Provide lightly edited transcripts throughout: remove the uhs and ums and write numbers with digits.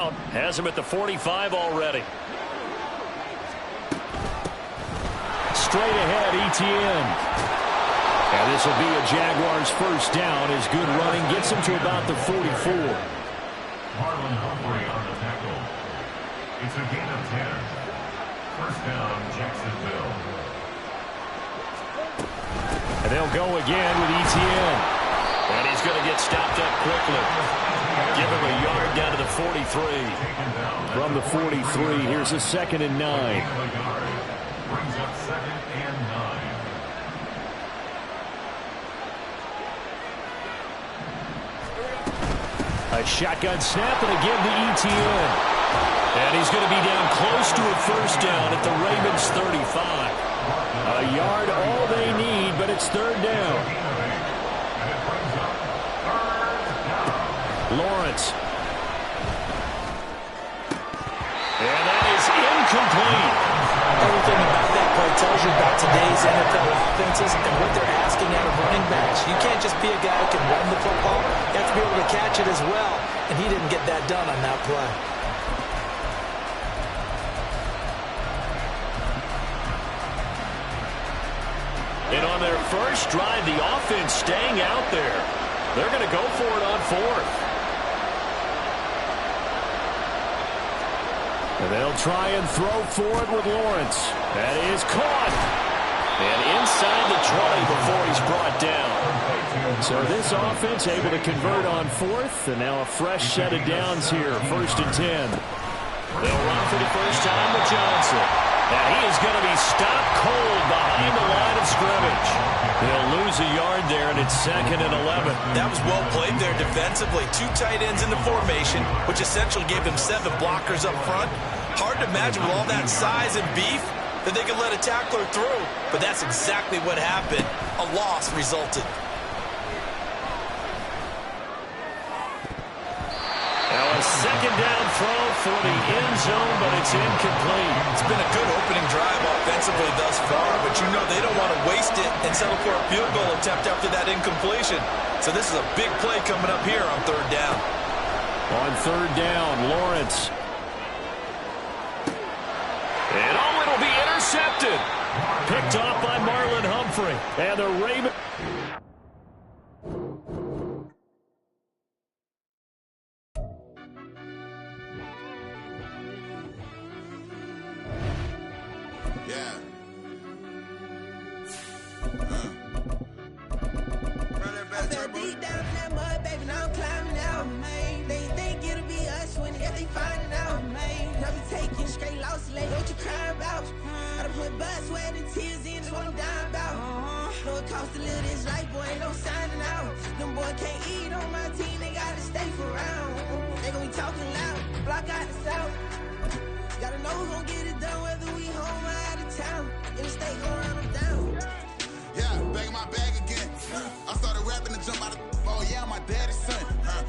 Has him at the 45 already. Straight ahead, ETN. And this will be a Jaguars first down as good running gets him to about the 44. Marlon Humphrey on the tackle. It's a gain of 10. First down, Jacksonville. And they'll go again with ETN. And he's going to get stopped up quickly. Give him a yard down to the 43. From the 43, here's a 2nd and 9. Brings up 2nd and 9. A shotgun snap and again to ETN. And he's going to be down close to a first down at the Ravens 35. A yard all they need, but it's 3rd down. Lawrence. And that is incomplete. Everything about that play tells you about today's NFL offenses and what they're asking out of running backs. You can't just be a guy who can run the football. You have to be able to catch it as well. And he didn't get that done on that play. And on their first drive, the offense staying out there. They're going to go for it on 4th. And they'll try and throw for it with Lawrence. That is caught. And inside the 20 before he's brought down. So this offense able to convert on 4th. And now a fresh set of downs here. 1st and 10. They'll run for the first time with Johnson. And he is going to be stopped cold behind the line of scrimmage. They'll lose a yard there, and it's 2nd and 11. That was well played there defensively. 2 tight ends in the formation, which essentially gave him 7 blockers up front. Hard to imagine with all that size and beef that they could let a tackler through. But that's exactly what happened. A loss resulted. Now a 2nd down throw for the end zone, but it's incomplete. It's been a good opening drive offensively thus far, but you know they don't want to waste it and settle for a field goal attempt after that incompletion. So this is a big play coming up here on 3rd down. On 3rd down, Lawrence. And it'll be intercepted. Picked off by Marlon Humphrey. And the Ravens.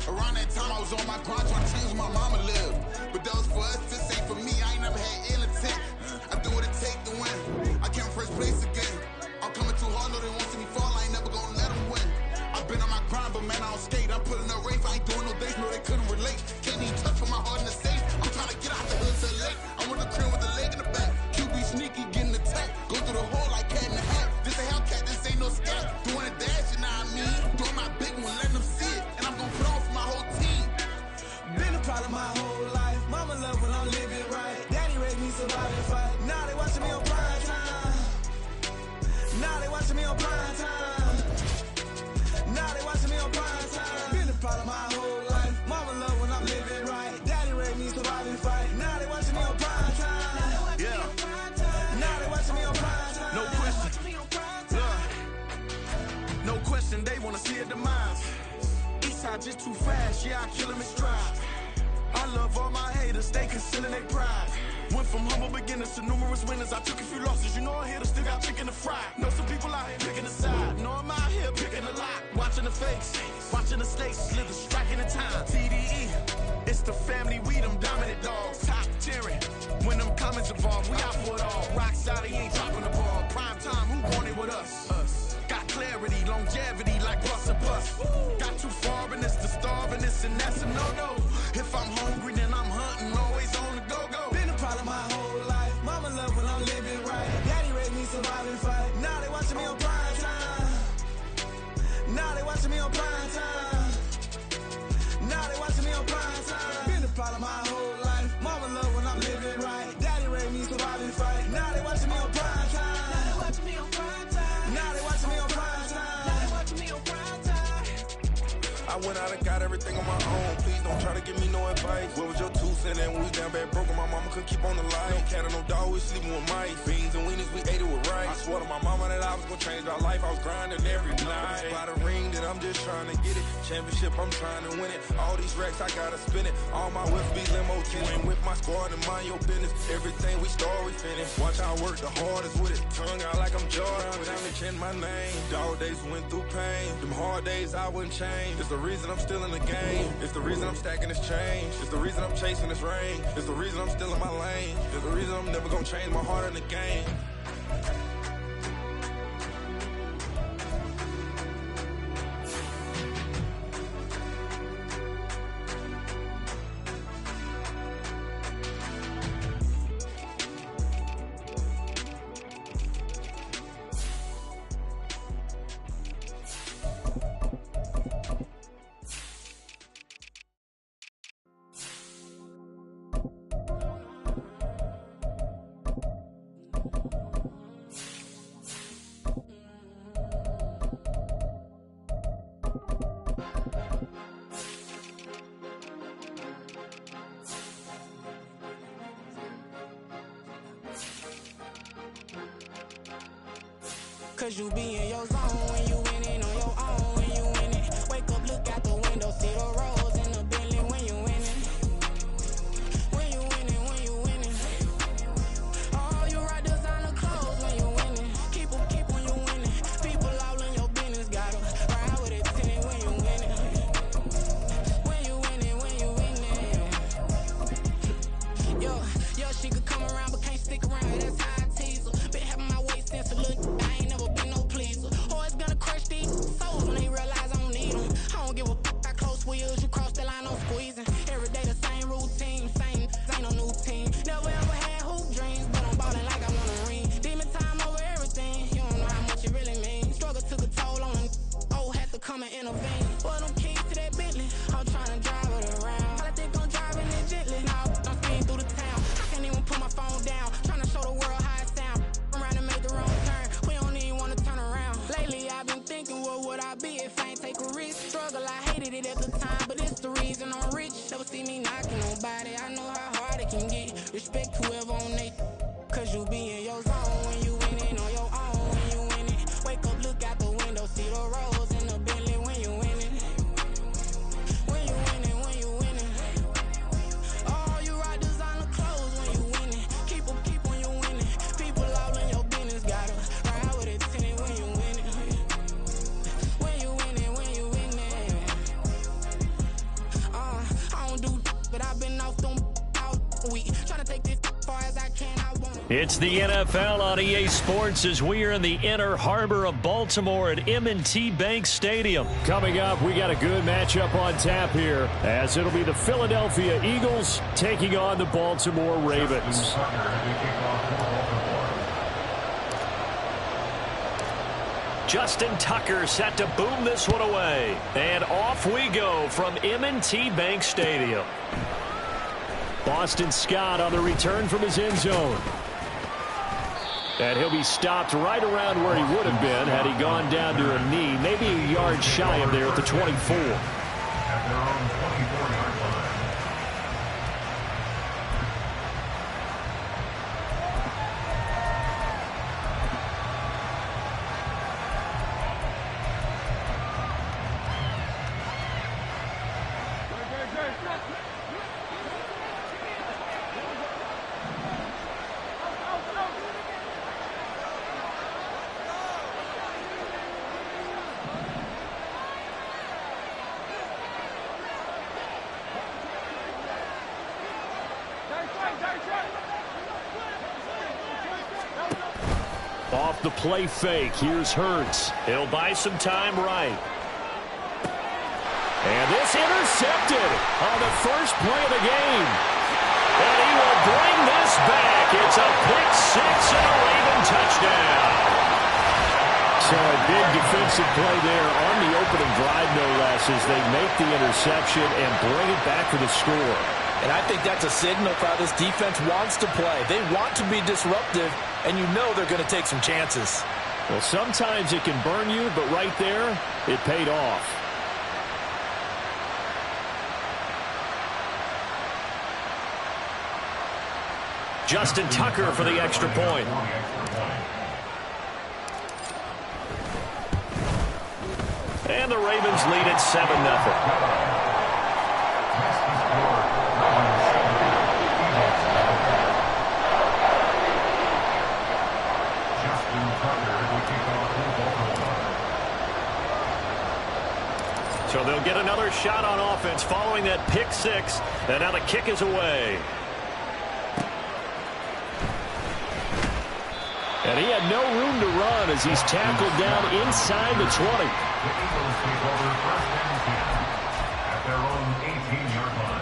Around that time I was on my grind trying to change where my mama lived. But those for us, this ain't for me. I ain't never had ill intent. I do what it take to win. I came first place again. I'm coming too hard, no they want to see me fall. I ain't never gonna let them win. I've been on my grind, but man I don't skate. I'm putting up race, I ain't doing no days, no they couldn't relate. Can't even touch with my heart in the safe. I'm trying to get out the hood to late. I'm with the crib with the leg in the back. QB sneaky, getting attacked. Go through the hole like cat in the hat. This a Hellcat, this ain't no scat. Doing a dash, you know what I mean? Doing my big one, letting them see it. And I'm gonna put on for my whole team. Been a part of my whole life. Mama love when I'm living right. Daddy raised me survive and fight. Now they watching me on prime time. Now they watching me on prime time. Now they watching me on prime time. Been a part of my whole life. Mama love when I'm living right. Daddy raised me survive and fight. Now they watching me on prime time. Yeah. Now they watching me on prime time. No question. No question, they wanna see a demise. Eastside just too fast, yeah, I kill them in stride. I love all my haters, they concealing their pride. Went from humble beginners to numerous winners. I took a few losses, you know I hit, still got chicken to fry. Know some people out here picking a side. Know I'm out here picking a lot. Watching the face, watching the stakes, slither, striking the time. TDE, it's the family, we them dominant dogs. Top tiering, when them comments involved, we out for it all. Rock solid, he ain't dropping the ball. Prime time, who want it with us? Got clarity, longevity, like bus and bus. Got too far and it's the starving, this and that's a no-no. If I'm hungry, then I'm hungry. I went out and got everything on my own. Please don't try to give me no advice. What was your 2 cents? And we was down bad broke, and my mama couldn't keep on the light. No cat or no dog, we sleeping with mice. Beans and weenies, we ate it with rice. I swore to my mama that I was gonna change our life. I was grinding every night. By the ring that I'm just trying to get it. Championship, I'm trying to win it. All these racks, I gotta spin it. All my whips be limo. You ain't with my squad and mind your business. Everything we start, we finish. Watch I work the hardest with it. Tongue out like I'm Jordan. Without me change my name. Dog days went through pain. Them hard days I wouldn't change. It's the reason I'm still in the game. It's the reason I'm stacking this change. It's the reason I'm chasing this rain. It's the reason I'm still in my lane. It's the reason I'm never gonna change my heart in the game. Cause you be in your zone when you winning on your own when you winning. Wake up, look out the window, see the rolls in the Bentley when you winning. When you winning, when you winning. Oh, you right designer clothes when you winning. Keep when you winning. People all in your business, gotta ride with it tinted when you winning. When you winning, when you winning. Yo, she could come around but can't stick around, that's how I tease her. Been having my waist since a little, I ain't never been no pleaser. Always gonna crush these souls when they realize I don't need them. I don't give a f***, I close wheels, you cross the line, I'm squeezing. Every day the same routine, same, ain't no new team. Never ever had hoop dreams, but I'm ballin' like I wanna ring. Demon time over everything, you don't know how much it really means. Struggle took a toll on them, had to come and intervene. Boy, them keys to that Bentley, I'm trying to drive it around. I think I'm driving it gently, now I'm speeding through the town. I can't even put my phone down, trying to show the world how it sound. Around and make the wrong turn, we don't even wanna turn around. Lately I've been thinking, what would I be if I ain't take a risk? Struggle, I hated it at the time, but it's the reason I'm rich. Never see me knocking nobody, I know how hard it can get. Respect whoever on they, cause you be in your zone when you winning on your own when you winning. Wake up, look out the window, see the rolls in the Bentley when you winning. When you winning, when you winning. Oh, you right designer clothes when you winning. Keep when you winning. People all in your business, gotta ride with it tinted when you winning. When you winning, when you winning. I don't do, but I've been off them out week. Trying to take this far as I can, I won't. It's the NFL on EA Sports as we are in the inner harbor of Baltimore at M&T Bank Stadium. Coming up, we got a good matchup on tap here as it'll be the Philadelphia Eagles taking on the Baltimore Ravens. Justin Tucker set to boom this one away. And off we go from M&T Bank Stadium. Boston Scott on the return from his end zone. And he'll be stopped right around where he would have been had he gone down to a knee, maybe a yard shy of there at the 24. At their own 24-yard line. Off the play fake, here's Hurts. He'll buy some time right. And this intercepted on the first play of the game. And he will bring this back. It's a pick six and a Raven touchdown. So a big defensive play there on the opening drive, no less, as they make the interception and bring it back for the score. And I think that's a signal for how this defense wants to play. They want to be disruptive, and you know they're going to take some chances. Well, sometimes it can burn you, but right there, it paid off. Justin Tucker for the extra point. And the Ravens lead at 7-0. So they'll get another shot on offense following that pick six. And now the kick is away. And he had no room to run as he's tackled down inside the 20. The Eagles take over first and 10 at their own 18-yard line.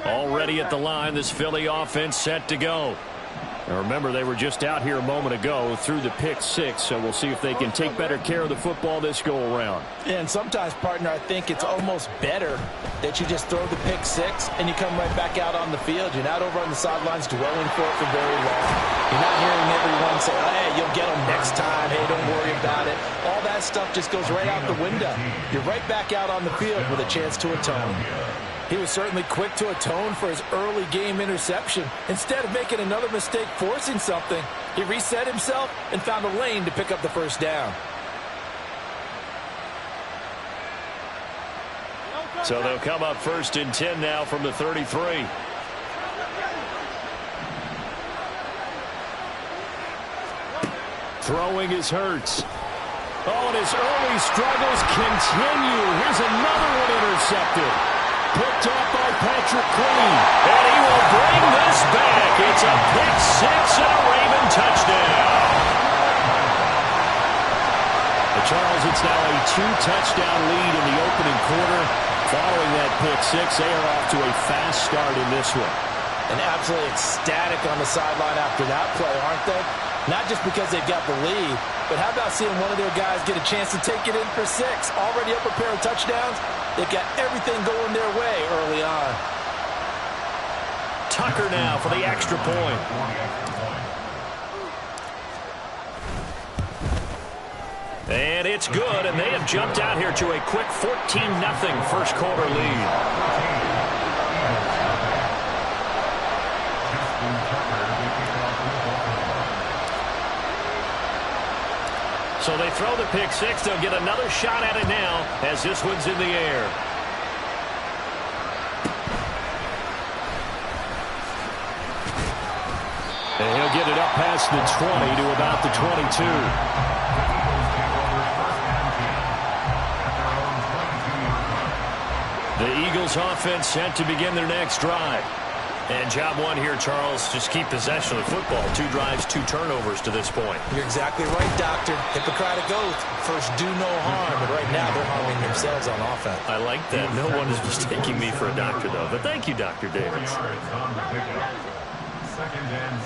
Already at the line, this Philly offense set to go. Now remember, they were just out here a moment ago through the pick six, so we'll see if they can take better care of the football this go-around. And sometimes, partner, I think it's almost better that you just throw the pick six and you come right back out on the field. You're not over on the sidelines dwelling for it for very long. You're not hearing everyone say, oh, hey, you'll get them next time. Hey, don't worry about it. All that stuff just goes right out the window. You're right back out on the field with a chance to atone. He was certainly quick to atone for his early game interception. Instead of making another mistake forcing something, he reset himself and found a lane to pick up the first down. So they'll come up first and 10 now from the 33. Throwing is Hurts. Oh, and his early struggles continue. Here's another one intercepted. Picked up by Patrick Queen. And he will bring this back. It's a pick six and a Raven touchdown. Charles, it's now a 2-touchdown lead in the opening quarter. Following that pick six, they are off to a fast start in this one. And absolutely ecstatic on the sideline after that play, aren't they? Not just because they've got the lead, but how about seeing one of their guys get a chance to take it in for six? Already up a pair of touchdowns. They've got everything going their way early on. Tucker now for the extra point. And it's good, and they have jumped out here to a quick 14-0 first quarter lead. So they throw the pick six. They'll get another shot at it now as this one's in the air. And he'll get it up past the 20 to about the 22. The Eagles offense set to begin their next drive. And job one here, Charles, just keep possession of the football. 2 drives, 2 turnovers to this point. You're exactly right, Doctor. Hippocratic oath. First, do no harm. But right now, they're harming themselves on offense. I like that. No one is mistaking me for a doctor, though. But thank you, Dr. Davis. Second and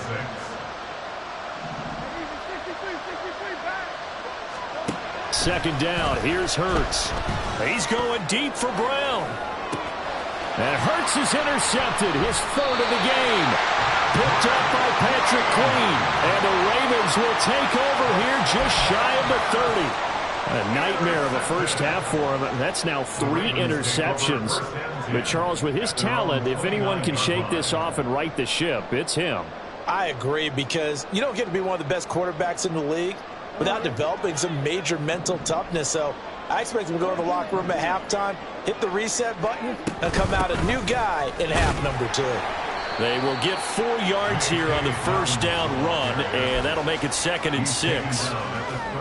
6. Second down. Here's Hurts. He's going deep for Brown. And Hurts is intercepted, his third of the game. Picked up by Patrick Queen. And the Ravens will take over here just shy of the 30. A nightmare of a first half for him. That's now 3 interceptions. But Charles, with his talent, if anyone can shake this off and right the ship, it's him. I agree, because you don't get to be one of the best quarterbacks in the league without developing some major mental toughness. So I expect him to go to the locker room at halftime, hit the reset button, and come out a new guy in half number 2. They will get 4 yards here on the first down run, and that'll make it second and 6.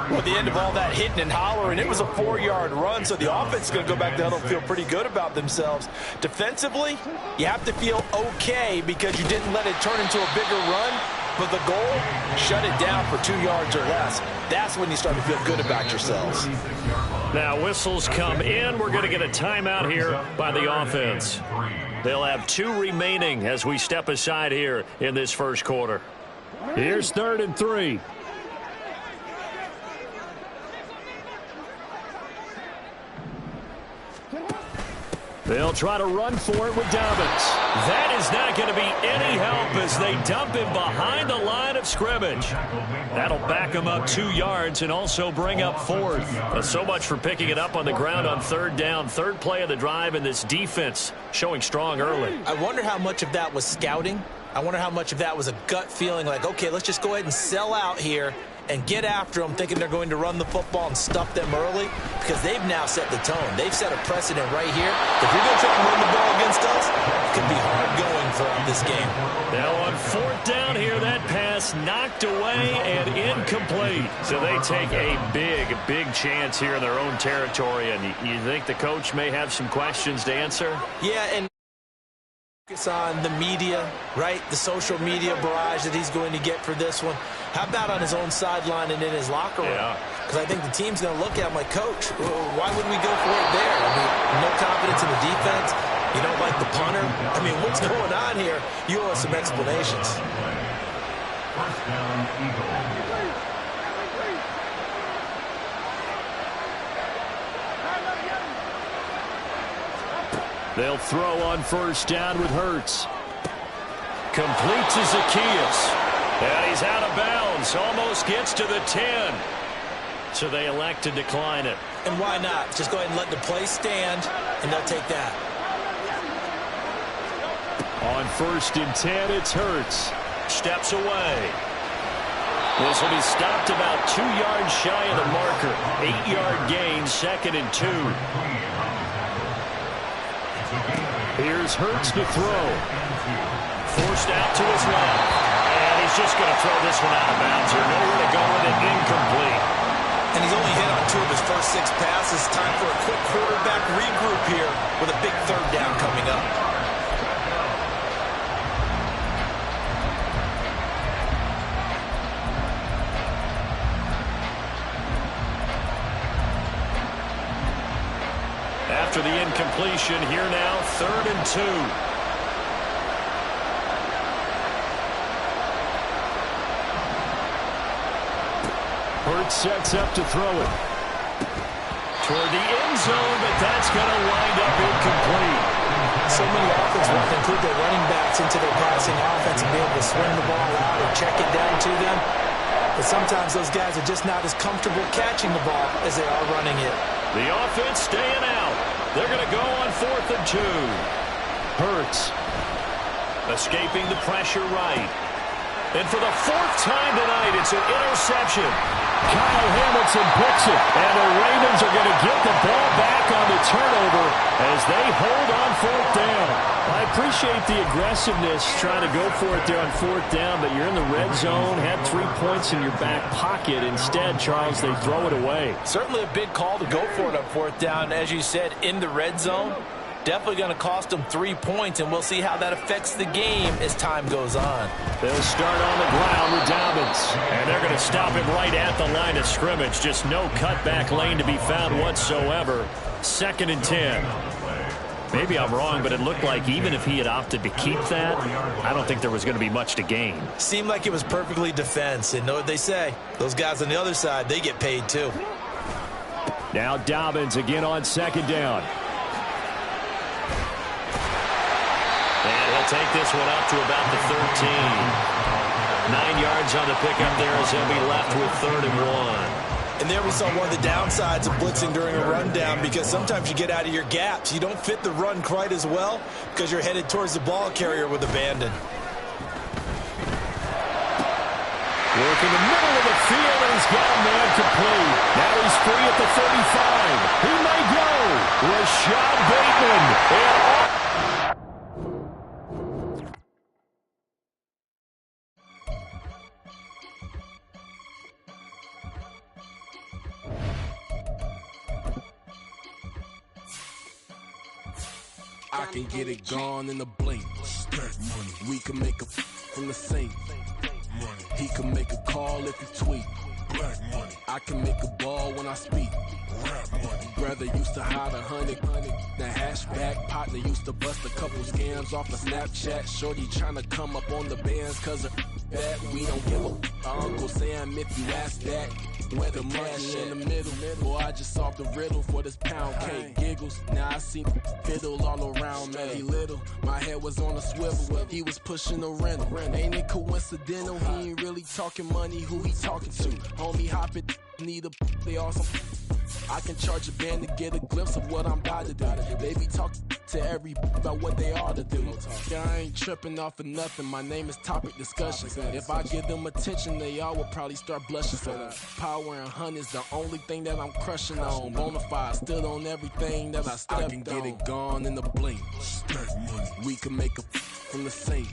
Well, at the end of all that hitting and hollering, it was a 4-yard run, so the offense is going to go back to huddle and feel pretty good about themselves. Defensively, you have to feel okay because you didn't let it turn into a bigger run. But the goal, shut it down for 2 yards or less. That's when you start to feel good about yourselves. Now whistles come in. We're going to get a timeout here by the offense. They'll have 2 remaining as we step aside here in this first quarter. Here's 3rd and 3. They'll try to run for it with Dobbins. That is not going to be any help as they dump him behind the line of scrimmage. That'll back him up 2 yards and also bring up 4th. So much for picking it up on the ground on 3rd down. 3rd play of the drive, and this defense showing strong early. I wonder how much of that was scouting. I wonder how much of that was a gut feeling like, okay, let's just go ahead and sell out here and get after them, thinking they're going to run the football and stuff them early, because they've now set the tone. They've set a precedent right here. If you're going to try and run the ball against us, it could be hard going throughout this game. Now on 4th down here, that pass knocked away and incomplete. So they take a big chance here in their own territory, and you think the coach may have some questions to answer? Yeah, and focus on the media, right? The social media barrage that he's going to get for this one. How about on his own sideline and in his locker room? Because I think the team's going to look at him like, Coach, why would we go for it there? I mean, no confidence in the defense. You don't like the punter. I mean, what's going on here? You owe us some explanations. First down, Eagles. They'll throw on 1st down with Hurts. Complete to Zacchaeus. And he's out of bounds. Almost gets to the 10. So they elect to decline it. And why not? Just go ahead and let the play stand, and they'll take that. On 1st and 10, it's Hurts. Steps away. This will be stopped about 2 yards shy of the marker. 8-yard gain, 2nd and 2. Here's Hurts to throw. Forced out to his left. And he's just going to throw this one out of bounds here. Nowhere to go with it. Incomplete. And he's only hit on 2 of his first 6 passes. Time for a quick quarterback regroup here with a big 3rd down coming up. After the incompletion, here now, 3rd and 2. Hurts sets up to throw it. Toward the end zone, but that's going to wind up incomplete. So many offenses want to include their running backs into their passing offense and be able to swing the ball out or check it down to them. But sometimes those guys are just not as comfortable catching the ball as they are running it. The offense staying out. They're going to go on 4th and 2. Hurts escaping the pressure right. And for the 4th time tonight, it's an interception. Kyle Hamilton picks it. And the Ravens are going to get the ball back on the turnover as they hold on 4th down. I appreciate the aggressiveness trying to go for it there on 4th down, but you're in the red zone, had 3 points in your back pocket. Instead, Charles, they throw it away. Certainly a big call to go for it on 4th down. As you said, in the red zone. Definitely going to cost them 3 points, and we'll see how that affects the game as time goes on. They'll start on the ground with Dobbins, and they're going to stop him right at the line of scrimmage. Just no cutback lane to be found whatsoever. 2nd and 10. Maybe I'm wrong, but it looked like even if he had opted to keep that, I don't think there was going to be much to gain. Seemed like it was perfectly defense, and know what they say. Those guys on the other side, they get paid too. Now Dobbins again on 2nd down. And he'll take this one up to about the 13. 9 yards on the pickup there as he'll be left with 3rd and 1. And there we saw one of the downsides of blitzing during a rundown, because sometimes you get out of your gaps. You don't fit the run quite as well because you're headed towards the ball carrier with abandon. Work in the middle of the field, and he's got a man complete. Now he's free at the 35. He may go. Rashad Bateman. I can get it gone in a blink. Skirt money. We can make a from the same. He can make a call if he tweet. Black money. I can make a ball when I speak. Rap money. Brother used to hide 100. The hashback partner used to bust a couple scams off of Snapchat. Shorty tryna come up on the bands cause of that. We don't give a Uncle Sam if you ask that. Where the cash in the middle. Boy, I just solved the riddle for this pound cake. Giggles, now I see fiddle all around me. Little, my head was on a swivel. He was pushing a rental. Ain't it coincidental? He ain't really talking money. Who he talking to? Homie hopping, need a they awesome. I can charge a band to get a glimpse of what I'm about to do. They be talking to every about what they ought to do. Yeah, I ain't tripping off of nothing. My name is Topic Discussion. If I give them attention, they all will probably start blushing. So power and hunt is the only thing that I'm crushing on. Bonafide, stood on everything that I stepped on. I can get it gone in the blink. We can make a from the sink.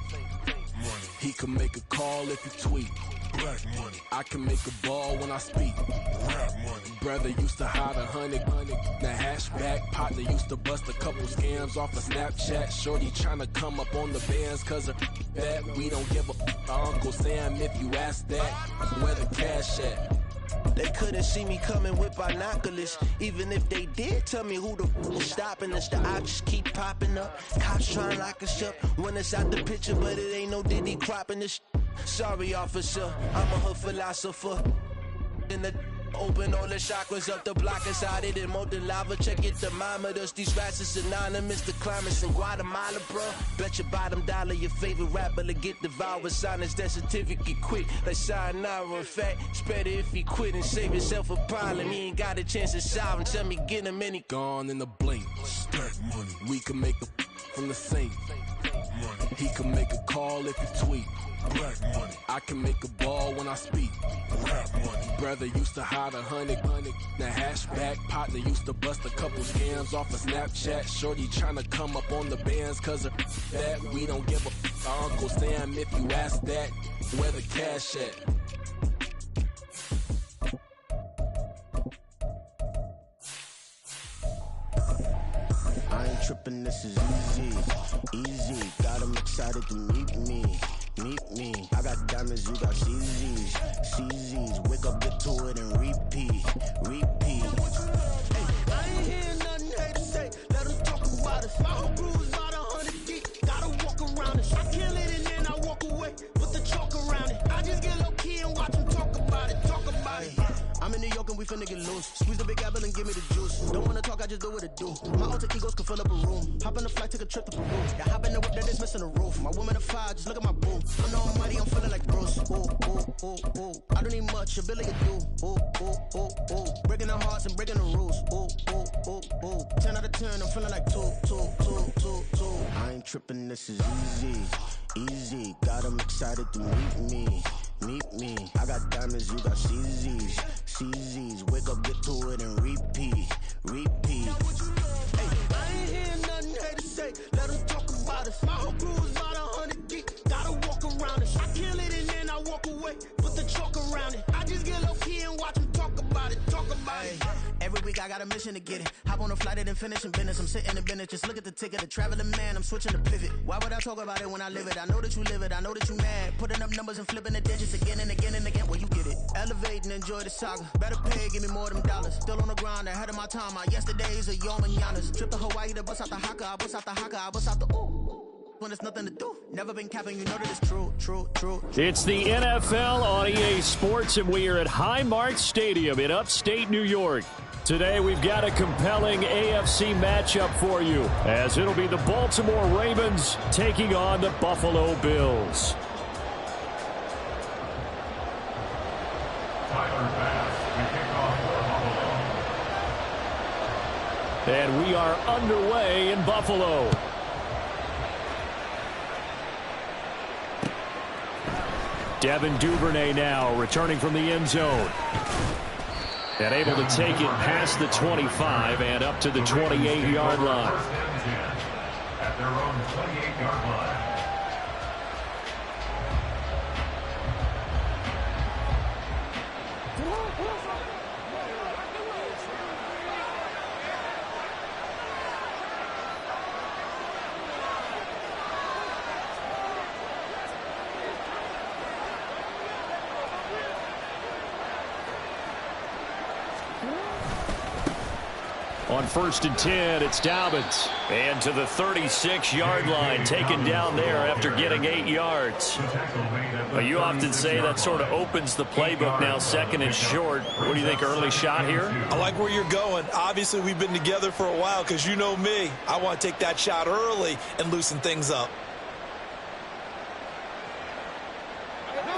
He can make a call if he tweet. Black money. I can make a ball when I speak. Rap money. Brother used to hide 100. The hashback partner used to bust a couple scams off of Snapchat. Shorty tryna come up on the bands cause of that. We don't give a Uncle Sam if you ask that. Where the cash at? They couldn't see me coming with binoculars. Even if they did tell me who the was stopping us, the options keep popping up. Cops trying to lock us up when it's out the picture, but it ain't no Diddy cropping this. Sorry, officer, I'm a hood philosopher. In the open all the chakras up the block inside it and molten lava. Check it, thermometers. These rats is synonymous to climates in Guatemala, bro. Bet your bottom dollar your favorite rapper to get devoured. Sign his death certificate quick. Like sayonara. In fact, it's better if he quit and save himself a problem. He ain't got a chance to solve and tell me get him any. Gone in the blink. Stack money. We can make a from the sink. Money. He can make a call if he tweet. Black money. I can make a ball when I speak. Rap money. Brother used to hide 100. The hashback partner used to bust a couple scams off of Snapchat. Shorty tryna come up on the bands cause of that. We don't give a Uncle Sam if you ask that. Where the cash at? I ain't tripping, this is easy. Got 'em excited to meet me. I got diamonds, you got CZs. Wake up, get to it and repeat. Hey, I ain't hearing nothing haters say. Let them talk about us. My whole crew is about 100 deep. Gotta walk around it. I kill it and then I walk away. Put the chalk around it. I just get low key and watch them talk about it. I'm in New York and we finna get loose. Squeeze the big apple and give me the juice. Don't wanna talk, I just do what it do. My alter egos can fill up a room. Hop on the flight, take a trip to Peru. Yeah, hop in the whip that is missing the roof. My woman a fire, just look at my boo. I'm the almighty, I'm feeling like Bruce. Ooh. I don't need much, ability to do. Ooh. Breaking the hearts and breaking the rules. Ooh. 10 out of 10, I'm feeling like two. I ain't tripping, this is easy. Got 'em excited to meet me. I got diamonds, you got CZs. Wake up, get to it and repeat. Hey, I ain't hearing nothing haters say. Let them talk about us. My whole crew is about 100 deep. Gotta walk around it. I kill it and then I walk away. Put the chalk around it. I just get low key and watch them talk about it. Every week I got a mission to get it. Hop on a flight and then finish in business. I'm sitting in business, just look at the ticket. The traveling man, I'm switching to pivot. Why would I talk about it when I live it? I know that you live it, I know that you mad. Putting up numbers and flipping the digits again and again and again. Well, you get it. Elevate and enjoy the saga. Better pay, give me more of them dollars. Still on the grind, ahead of my time. My yesterdays are your mananas. Trip to Hawaii to bust out the haka. I bust out the ooh. When there's nothing to do. Never been capping, you know that it's true. It's the NFL on EA Sports, and we are at Highmark Stadium in upstate New York. Today, we've got a compelling AFC matchup for you, as it'll be the Baltimore Ravens taking on the Buffalo Bills. And we are underway in Buffalo. Devin Duvernay now returning from the end zone. And able to take it past the 25 and up to the 28-yard line. At their own 28-yard line. On 1st and 10, it's Dobbins. And to the 36-yard line, taken down there after getting 8 yards. But you often say that sort of opens the playbook now, 2nd and short. What do you think, early shot here? I like where you're going. Obviously, we've been together for a while because you know me. I want to take that shot early and loosen things up.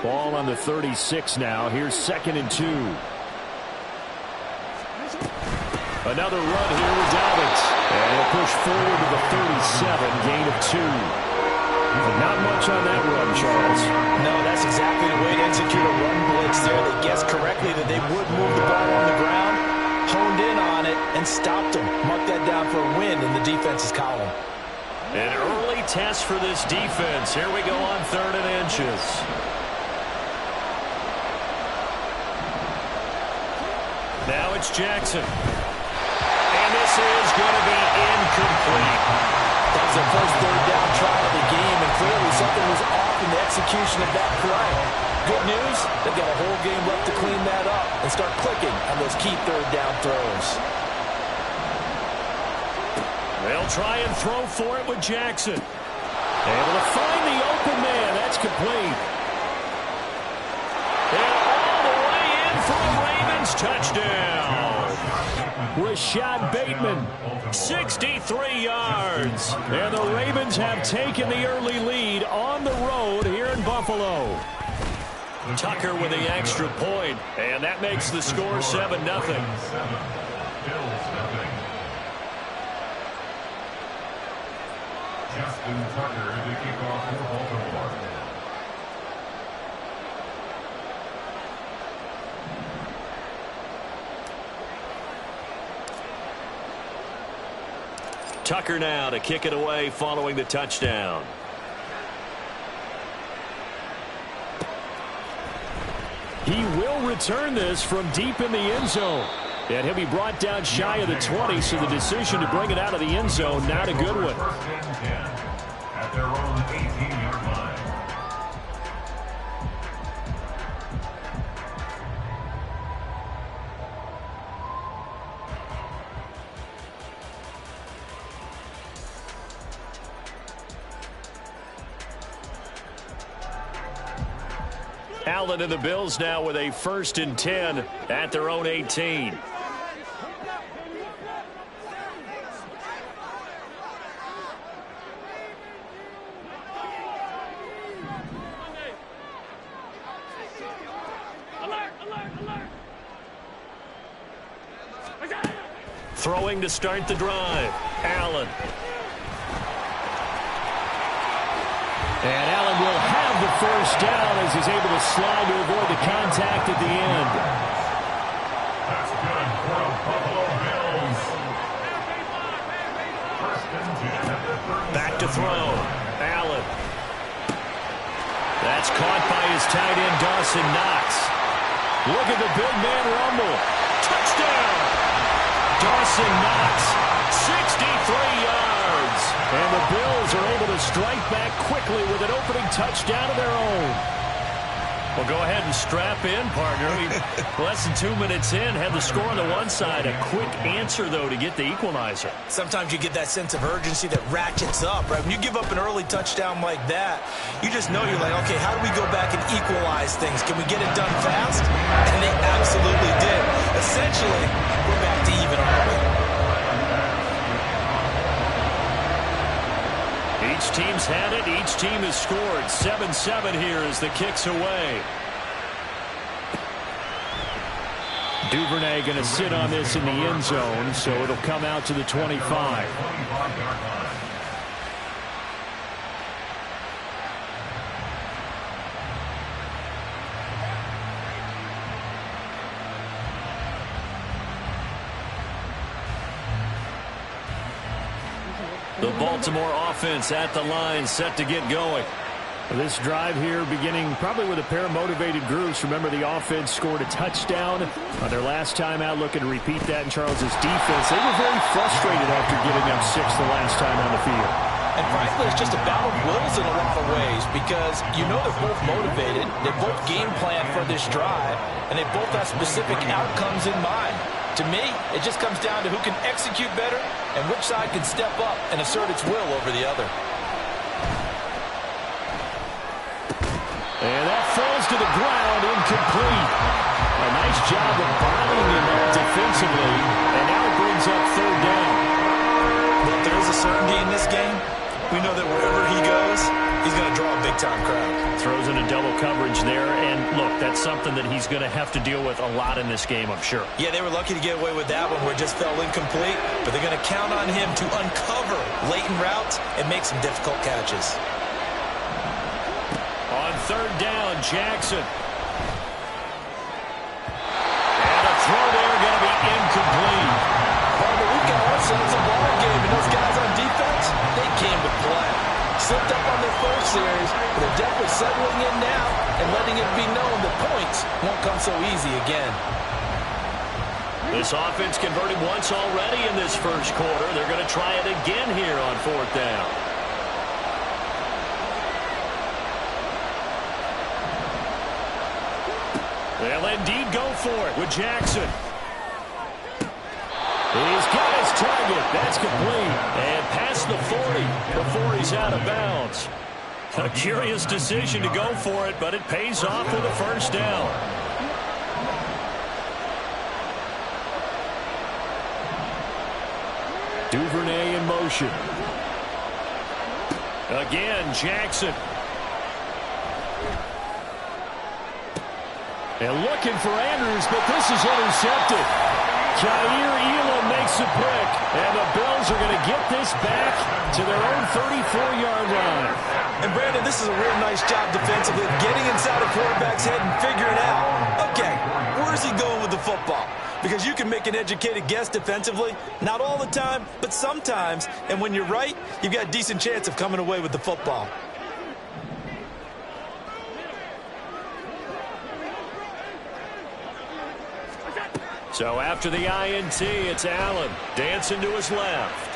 Ball on the 36 now. Here's 2nd and 2. Another run here with Dobbins. And he'll push forward to the 37, gain of 2. But not much on that run, Charles. No, that's exactly the way to execute a run blitz there. They guessed correctly that they would move the ball on the ground, honed in on it, and stopped them. Mark that down for a win in the defense's column. An early test for this defense. Here we go on 3rd and inches. Now it's Jackson. And this is going to be incomplete. That was their first 3rd down try of the game, and clearly something was off in the execution of that play. Good news, they've got a whole game left to clean that up and start clicking on those key 3rd down throws. They'll try and throw for it with Jackson. Able to find the open man. That's complete. And all the way in for a Ravens touchdown. Rashad Bateman, 63 yards. And the Ravens have taken the early lead on the road here in Buffalo. Tucker with the extra point, and that makes the score 7-0. Justin Tucker, the kickoff for Baltimore. Tucker now to kick it away following the touchdown. He will return this from deep in the end zone. And he'll be brought down shy of the 20, so the decision to bring it out of the end zone, not a good one. 1st and 10 at their own 18-yard line. Allen and the Bills now with a 1st and 10 at their own 18. Throwing to start the drive. Allen. And Allen will have the 1st down as he's able to slide to avoid the contact at the end. That's good for the Buffalo Bills. 1st and 10 at the 30. Back to throw. Allen. That's caught by his tight end, Dawson Knox. Look at the big man rumble. Touchdown! Dawson Knox, 63 yards. And the Bills are able to strike back quickly with an opening touchdown of their own. Well, go ahead and strap in, partner. Less than 2 minutes in, had the score on the one side. A quick answer, though, to get the equalizer. Sometimes you get that sense of urgency that ratchets up, right? When you give up an early touchdown like that, you just know you're like, okay, how do we go back and equalize things? Can we get it done fast? And they absolutely did. Essentially, we're back to even already. Each team's had it. Each team has scored. 7-7 here as the kick's away. Duvernay going to sit on this in the end zone, so it'll come out to the 25. The Baltimore offense at the line, set to get going. This drive here beginning probably with a pair of motivated groups. Remember, the offense scored a touchdown on their last time out, looking to repeat that in Charles's defense. They were very frustrated after giving up 6 the last time on the field. And frankly, it's just a battle of wills in a lot of ways because you know they're both motivated, they both game plan for this drive, and they both have specific outcomes in mind. To me, it just comes down to who can execute better and which side can step up and assert its will over the other. And that falls to the ground, incomplete. A nice job of bottling him up defensively, and now it brings up third down. Look, there is a certainty in this game. We know that wherever he goes, he's going to draw a big-time crowd. Throws in a double coverage there, and look, that's something that he's going to have to deal with a lot in this game, I'm sure. Yeah, they were lucky to get away with that one where it just fell incomplete, but they're going to count on him to uncover latent routes and make some difficult catches. On third down, Jackson. And a throw there going to be incomplete. Well, but we've got ourselves a ball game, and those guys on defense, they came to play. Slipped up on their first series, but they're definitely settling in now and letting it be known that points won't come so easy again. This offense converted once already in this first quarter. They're going to try it again here on fourth down. They'll indeed go for it with Jackson. He's got his target. That's complete. And past the 40 before he's out of bounds. A curious decision to go for it, but it pays off with a first down. Duvernay in motion. Again, Jackson. And looking for Andrews, but this is intercepted. Jair Elam makes a pick, and the Bills are going to get this back to their own 34-yard line. And, Brandon, this is a real nice job defensively, getting inside a quarterback's head and figuring out, okay, where's he going with the football? Because you can make an educated guess defensively, not all the time, but sometimes. And when you're right, you've got a decent chance of coming away with the football. So after the INT, it's Allen dancing to his left.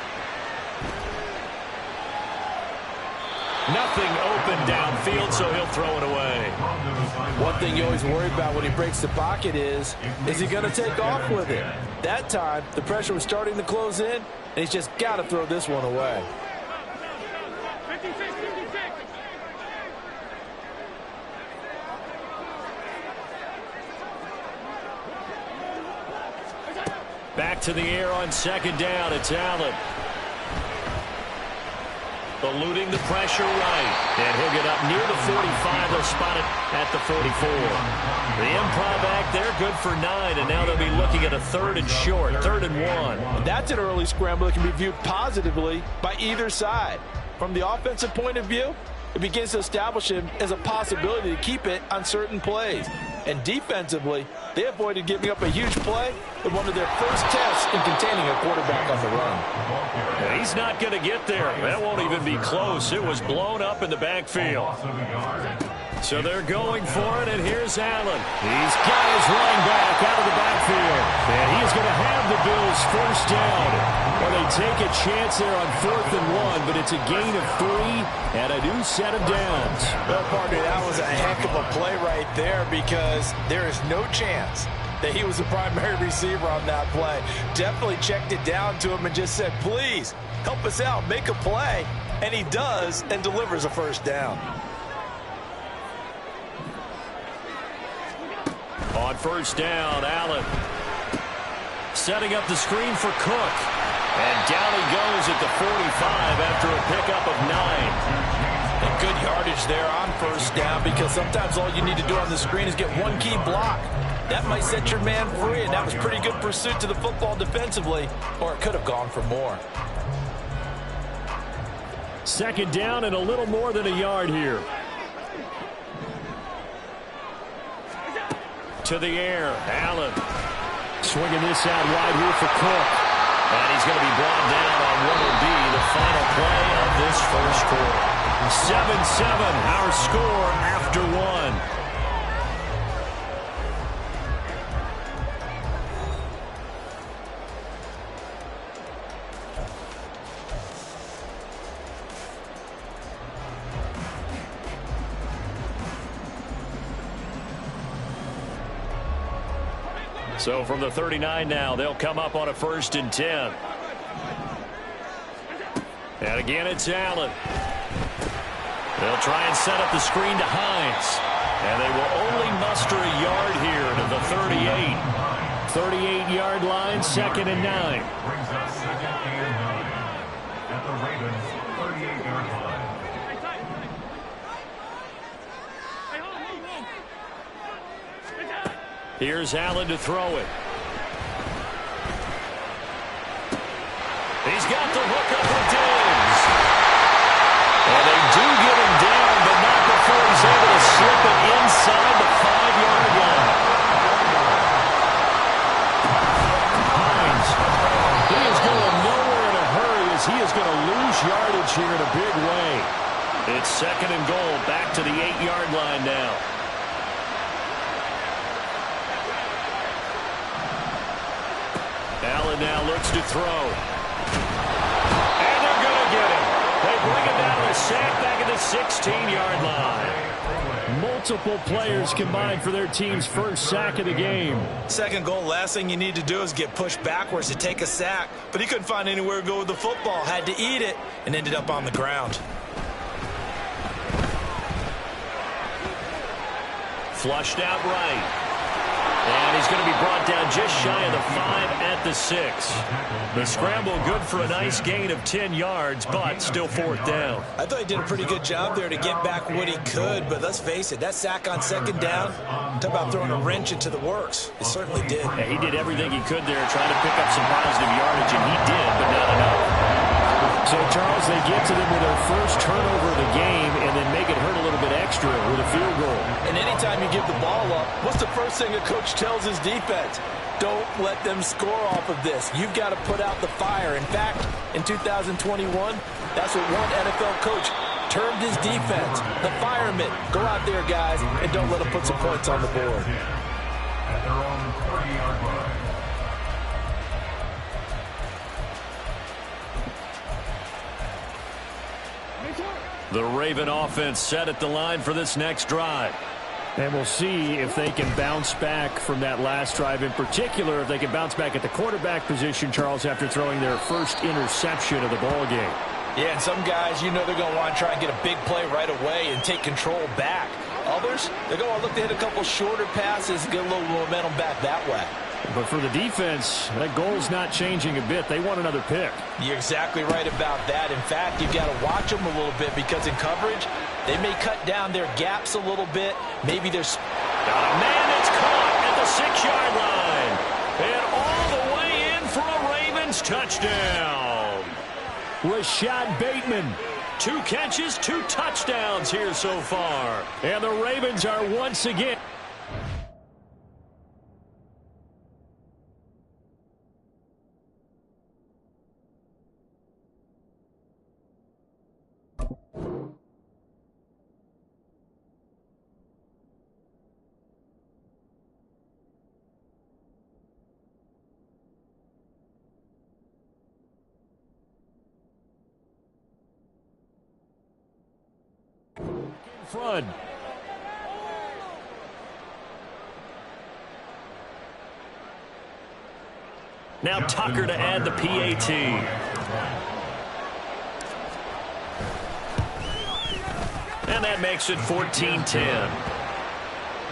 Nothing open downfield, so he'll throw it away. One thing you always worry about when he breaks the pocket is he going to take off with it? That time, the pressure was starting to close in, and he's just got to throw this one away. Back to the air on second down. It's Allen. Eluding the pressure right. And he'll get up near the 45. They'll spot it at the 44. The improv act there, good for 9. And now they'll be looking at a third and short, 3rd and 1. That's an early scramble that can be viewed positively by either side. From the offensive point of view, it begins to establish him as a possibility to keep it on certain plays. And defensively, they avoided giving up a huge play in one of their first tests in containing a quarterback on the run. And he's not going to get there. That won't even be close. It was blown up in the backfield. So they're going for it, and here's Allen. He's got his running back out of the backfield. And he is going to have the Bills first down. Well, they take a chance there on 4th and 1, but it's a gain of 3 and a new set of downs. Well, partner, that was a heck of a play right there because there is no chance that he was the primary receiver on that play. Definitely checked it down to him and just said, please, help us out, make a play. And he does and delivers a first down. On first down, Allen setting up the screen for Cook. And down he goes at the 45 after a pickup of 9. And good yardage there on first down because sometimes all you need to do on the screen is get one key block. That might set your man free, and that was pretty good pursuit to the football defensively, or it could have gone for more. Second down and a little more than a yard here. To the air, Allen swinging this out wide here for Cook. And he's going to be brought down on what will be the final play of this first quarter. 7-7, our score after 1. So from the 39 now, they'll come up on a 1st and 10. And again, it's Allen. They'll try and set up the screen to Hines. And they will only muster a yard here to the 38. 38-yard line, 2nd and 9. Brings us 2nd and 9 at the Ravens' 38-yard line. Here's Allen to throw it. He's got the hook up with Diggs. And they do get him down, but not before he's able to slip it inside the 5-yard line. Hines, he is going nowhere in a hurry as he is going to lose yardage here in a big way. It's 2nd and goal, back to the 8-yard line now. Allen now looks to throw. And they're going to get him. They bring him down to a sack back at the 16-yard line. Multiple players combined for their team's first sack of the game. 2nd goal, last thing you need to do is get pushed backwards to take a sack. But he couldn't find anywhere to go with the football. Had to eat it and ended up on the ground. Flushed out right. And he's going to be brought down just shy of the 5 at the 6. The scramble good for a nice gain of 10 yards, but still 4th down. I thought he did a pretty good job there to get back what he could, but let's face it, that sack on 2nd down, talk about throwing a wrench into the works. It certainly did. Yeah, he did everything he could there, trying to pick up some positive yardage, and he did, but not enough. So, Charles, they get to them with their first turnover of the game and then make it hurt a little bit extra with a field goal. And anytime you give the ball up, what's the first thing a coach tells his defense? Don't let them score off of this. You've got to put out the fire. In fact, in 2021, that's what one NFL coach termed his defense. The firemen. Go out there, guys, and don't let them put some points on the board. At their own 30-yard line. The Raven offense set at the line for this next drive. And we'll see if they can bounce back from that last drive. In particular, if they can bounce back at the quarterback position, Charles, after throwing their first interception of the ball game. Yeah, and some guys, you know they're going to want to try and get a big play right away and take control back. Others, they're going to look to hit a couple shorter passes and get a little momentum back that way. But for the defense, that goal's not changing a bit. They want another pick. You're exactly right about that. In fact, you've got to watch them a little bit because in coverage, they may cut down their gaps a little bit. Maybe there's... Got a man that's caught at the 6-yard line. And all the way in for a Ravens touchdown. Rashad Bateman. 2 catches, 2 touchdowns here so far. And the Ravens are once again... front. Now Tucker to add the PAT. And that makes it 14-10.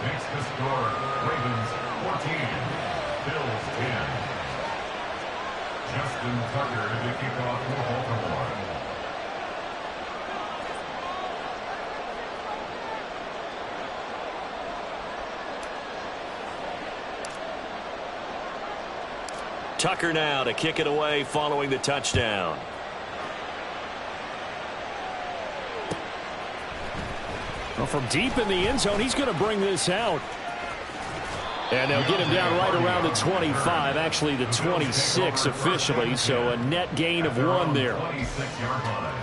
Makes the score Ravens 14, Bills 10. Justin Tucker to kick off for Baltimore. Tucker now to kick it away following the touchdown. Well, from deep in the end zone, he's going to bring this out. And they'll get him down right around the 25, actually the 26 officially, so a net gain of 1 there. 26-yard line.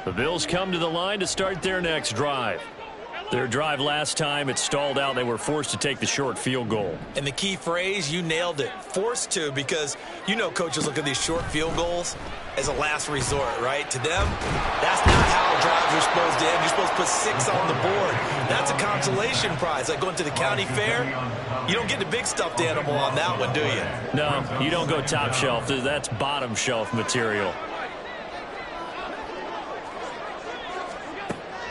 The Bills come to the line to start their next drive. Their drive last time, it stalled out. They were forced to take the short field goal. And the key phrase, you nailed it, forced to, because you know coaches look at these short field goals as a last resort, right? To them, that's not how drives are supposed to end. You're supposed to put 6 on the board. That's a consolation prize. Like going to the county fair, you don't get the big stuffed animal on that one, do you? No, you don't go top shelf. That's bottom shelf material.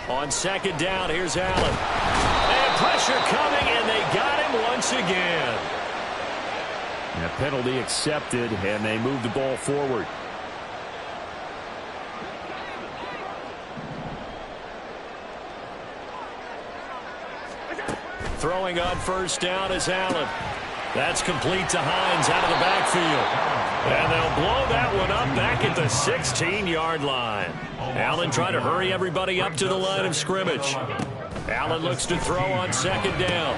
On second down, here's Allen. And pressure coming, and they got him once again. And a penalty accepted, and they move the ball forward. Throwing on first down is Allen. That's complete to Hines out of the backfield. And they'll blow that one up back at the 16-yard line. Allen trying to hurry everybody up to the line of scrimmage. Allen looks to throw on second down.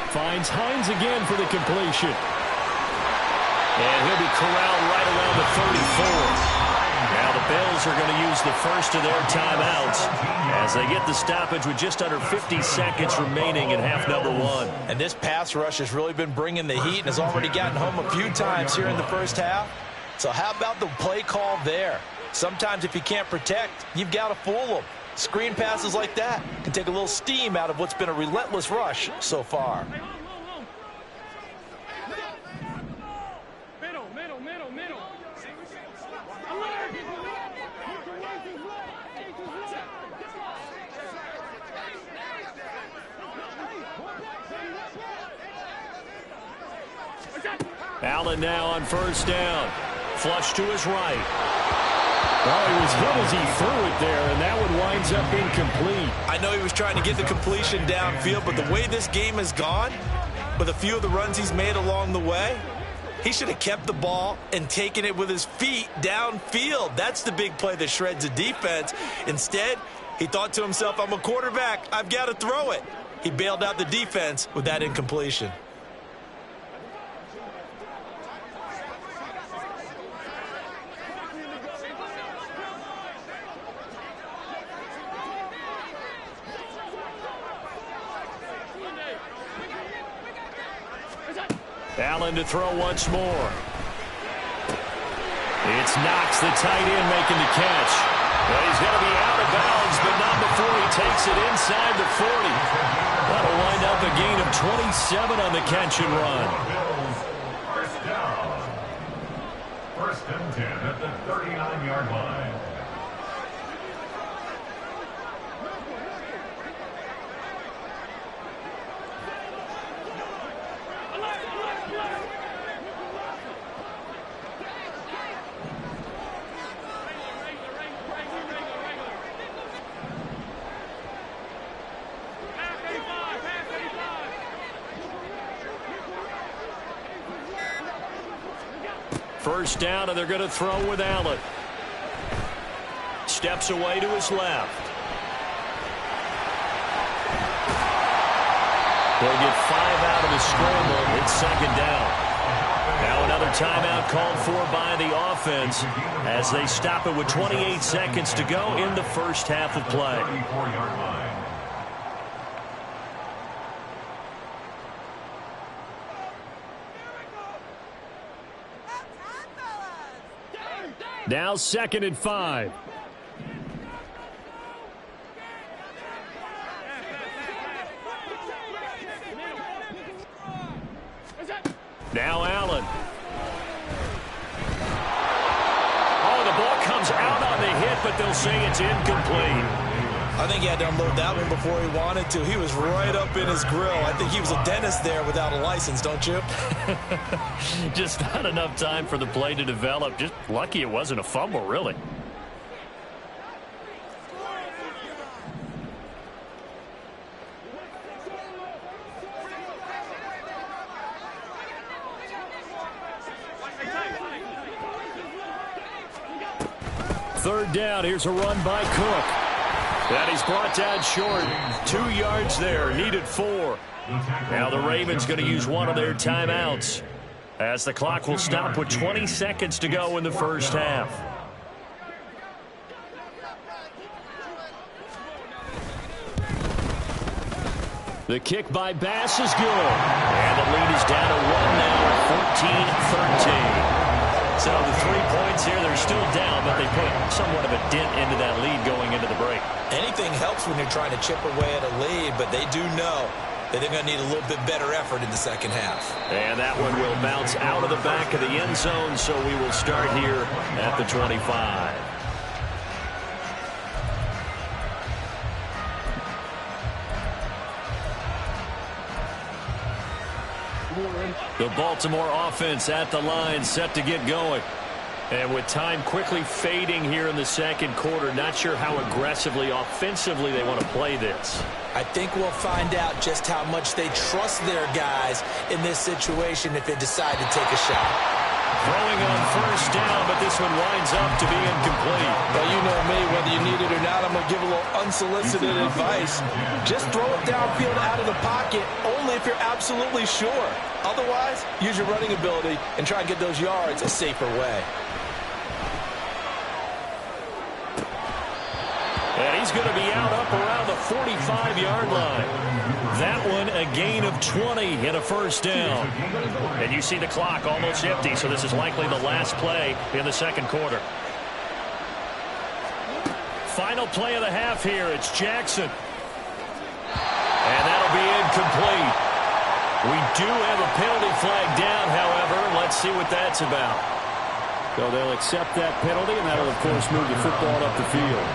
Finds Hines again for the completion. And he'll be corralled right around the 34. Now the Bills are going to use the first of their timeouts as they get the stoppage with just under 50 seconds remaining in half number 1. And this pass rush has really been bringing the heat and has already gotten home a few times here in the first half. So how about the play call there? Sometimes if you can't protect, you've got to fool them. Screen passes like that can take a little steam out of what's been a relentless rush so far. Allen now on first down. Flush to his right. Well, he was hit as he threw it there, and that one winds up incomplete. I know he was trying to get the completion downfield, but the way this game has gone, with a few of the runs he's made along the way, he should have kept the ball and taken it with his feet downfield. That's the big play that shreds a defense. Instead, he thought to himself, I'm a quarterback. I've got to throw it. He bailed out the defense with that incompletion. Allen to throw once more. It's Knox, the tight end, making the catch. Well, he's going to be out of bounds, but not before he takes it inside the 40. That'll wind up a gain of 27 on the catch and run. First down. First and 10 at the 39-yard line. First down, and they're going to throw with Allen. Steps away to his left. They'll get 5 out of the scramble. It's second down. Now another timeout called for by the offense as they stop it with 28 seconds to go in the first half of play. 34-yard line. Now second and 5. Now Allen. Oh, the ball comes out on the hit, but they'll say it's incomplete. I think he had to unload that one before he wanted to. He was right up in his grill. I think he was a dentist there without a license, don't you? Just not enough time for the play to develop. Just lucky it wasn't a fumble, really. Third down, here's a run by Cook. That he's brought down short. 2 yards there, needed 4. Now the Ravens going to use one of their timeouts as the clock will stop with 20 seconds to go in the first half. The kick by Bass is good. And the lead is down to 1 now, 14-13. So the 3 points here, they're still down, but they put somewhat of a dent into that lead going into the break. Anything helps when you're trying to chip away at a lead, but they do know that they're going to need a little bit better effort in the second half. And that one will bounce out of the back of the end zone, so we will start here at the 25. The Baltimore offense at the line, set to get going. And with time quickly fading here in the second quarter, not sure how aggressively, offensively they want to play this. I think we'll find out just how much they trust their guys in this situation if they decide to take a shot. Throwing on first down, but this one winds up to be incomplete. Well, you know me, whether you need it or not, I'm going to give a little unsolicited advice. Just throw it downfield out of the pocket, only if you're absolutely sure. Otherwise, use your running ability and try and get those yards a safer way. And he's going to be out up around the 45-yard line. That one a gain of 20 and a first down. And you see the clock almost empty, so this is likely the last play in the second quarter. Final play of the half here. It's Jackson. And that'll be incomplete. We do have a penalty flag down, however. Let's see what that's about. So they'll accept that penalty, and that'll, of course, move the football up the field.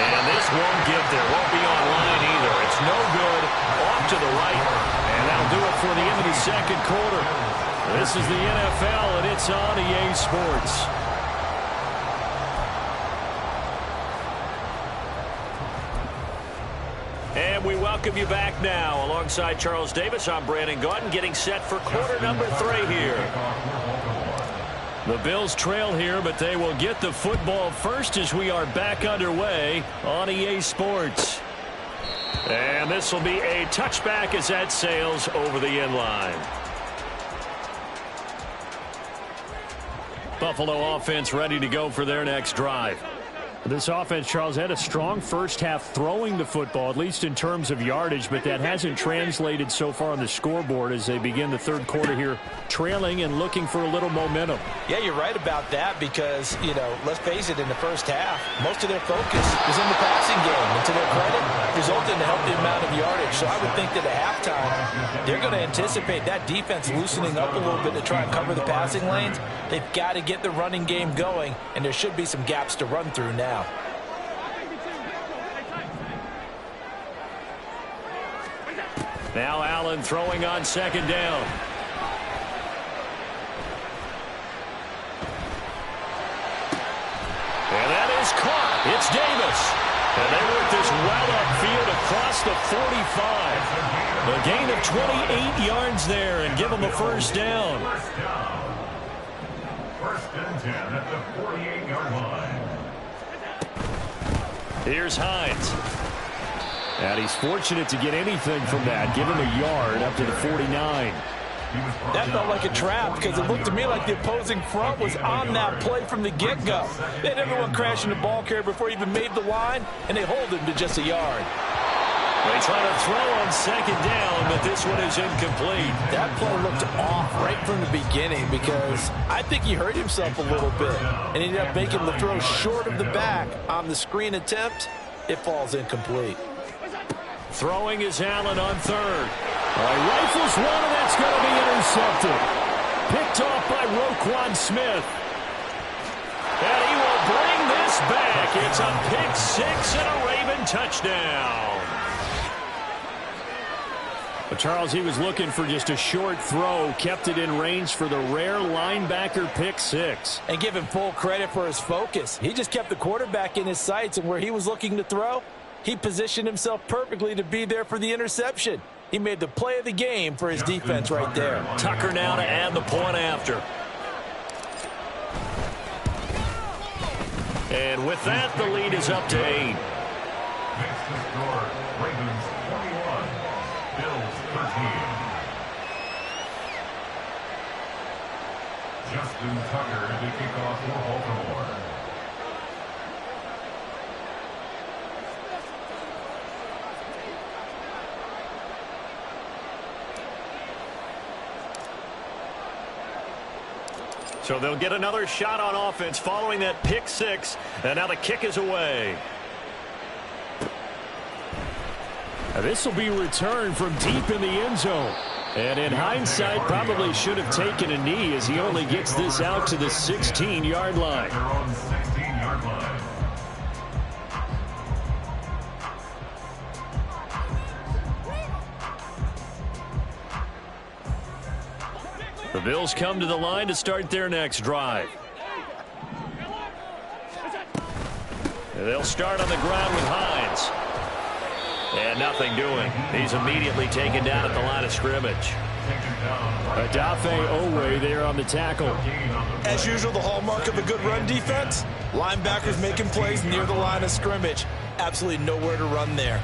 And this won't get there. Won't be online either. It's no good. Off to the right. And that'll do it for the end of the second quarter. This is the NFL, and it's on EA Sports. And we welcome you back now. Alongside Charles Davis, I'm Brandon Gaudin, getting set for quarter number 3 here. The Bills trail here, but they will get the football first as we are back underway on EA Sports. And this will be a touchback as that sails over the end line. Buffalo offense ready to go for their next drive. This offense, Charles, had a strong first half throwing the football, at least in terms of yardage, but that hasn't translated so far on the scoreboard as they begin the third quarter here, trailing and looking for a little momentum. Yeah, you're right about that because, you know, let's face it, in the first half, most of their focus was in the passing game. And to their credit, resulted in a healthy amount of yardage. So I would think that at halftime, they're going to anticipate that defense loosening up a little bit to try and cover the passing lanes. They've got to get the running game going, and there should be some gaps to run through now. Now Allen throwing on second down. And that is caught. It's Davis. And they work this well upfield across the 45. A gain of 28 yards there and give them a first down. First and 10 at the 48-yard line. Here's Hines. And he's fortunate to get anything from that. Give him a yard up to the 49. That felt like a trap because it looked to me like the opposing front was on that play from the get-go. They had everyone crashing the ball carrier before he even made the line, and they hold him to just a yard. They try to throw on second down, but this one is incomplete. That play looked off right from the beginning because I think he hurt himself a little bit and ended up making the throw short of the back on the screen attempt. It falls incomplete. Throwing is Allen on third. Rifles one, and that's going to be intercepted. Picked off by Roquan Smith. And he will bring this back. It's a pick six and a Raven touchdown. But Charles, he was looking for just a short throw, kept it in range for the rare linebacker pick six. And give him full credit for his focus. He just kept the quarterback in his sights, and where he was looking to throw, he positioned himself perfectly to be there for the interception. He made the play of the game for his defense right there. Tucker now to add the point after. And with that, the lead is up to 8. Next to score, Ravens 21, Bills 13. Tucker to kick off for Baltimore. So they'll get another shot on offense following that pick six, and now the kick is away. This will be returned from deep in the end zone. And in hindsight, probably should have taken a knee as he only gets this out to the 16-yard line. Their own 16-yard line. The Bills come to the line to start their next drive. And they'll start on the ground with Hines. And nothing doing. He's immediately taken down at the line of scrimmage. Adafe Owe there on the tackle. As usual, the hallmark of a good run defense, linebackers making plays near the line of scrimmage. Absolutely nowhere to run there.